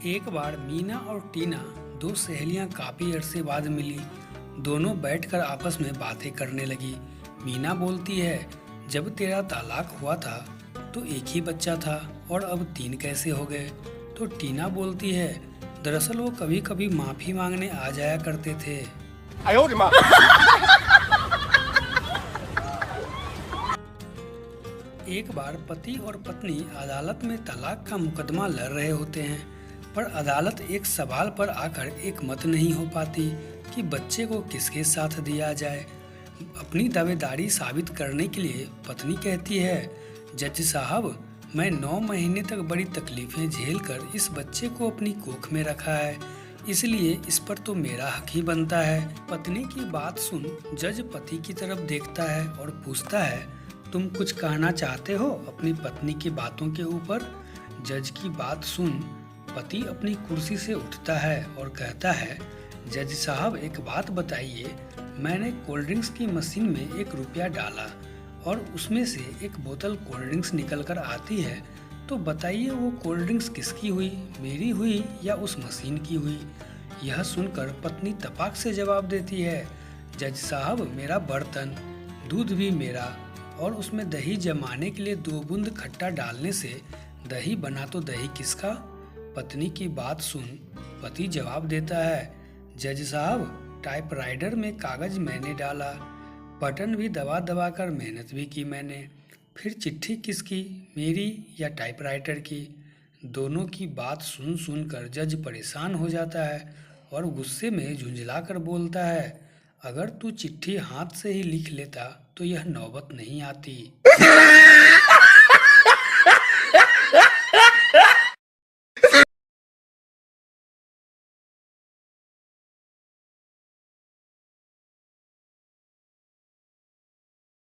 एक बार मीना और टीना दो सहेलियां काफी अरसे बाद मिली। दोनों बैठकर आपस में बातें करने लगी। मीना बोलती है, जब तेरा तलाक हुआ था तो एक ही बच्चा था और अब तीन कैसे हो गए। तो टीना बोलती है, दरअसल वो कभी कभी माफी मांगने आ जाया करते थे। 哎呦我的妈！ एक बार पति और पत्नी अदालत में तलाक का मुकदमा लड़ रहे होते हैं, पर अदालत एक सवाल पर आकर एक मत नहीं हो पाती कि बच्चे को किसके साथ दिया जाए। अपनी दावेदारी साबित करने के लिए पत्नी कहती है, जज साहब, मैं 9 महीने तक बड़ी तकलीफें झेलकर इस बच्चे को अपनी कोख में रखा है, इसलिए इस पर तो मेरा हक ही बनता है। पत्नी की बात सुन जज पति की तरफ देखता है और पूछता है, तुम कुछ कहना चाहते हो अपनी पत्नी की बातों के ऊपर। जज की बात सुन पति अपनी कुर्सी से उठता है और कहता है, जज साहब, एक बात बताइए, मैंने कोल्ड ड्रिंक्स की मशीन में 1 रुपया डाला और उसमें से एक बोतल कोल्ड ड्रिंक्स निकल कर आती है, तो बताइए वो कोल्ड ड्रिंक्स किसकी हुई, मेरी हुई या उस मशीन की हुई। यह सुनकर पत्नी तपाक से जवाब देती है, जज साहब, मेरा बर्तन, दूध भी मेरा, और उसमें दही जमाने के लिए 2 बूंद खट्टा डालने से दही बना तो दही किसका। पत्नी की बात सुन पति जवाब देता है, जज साहब, टाइपराइटर में कागज मैंने डाला, बटन भी दबा दबा कर मेहनत भी की मैंने, फिर चिट्ठी किसकी, मेरी या टाइपराइटर की। दोनों की बात सुन सुन कर जज परेशान हो जाता है और गुस्से में झुंझला कर बोलता है, अगर तू चिट्ठी हाथ से ही लिख लेता तो यह नौबत नहीं आती।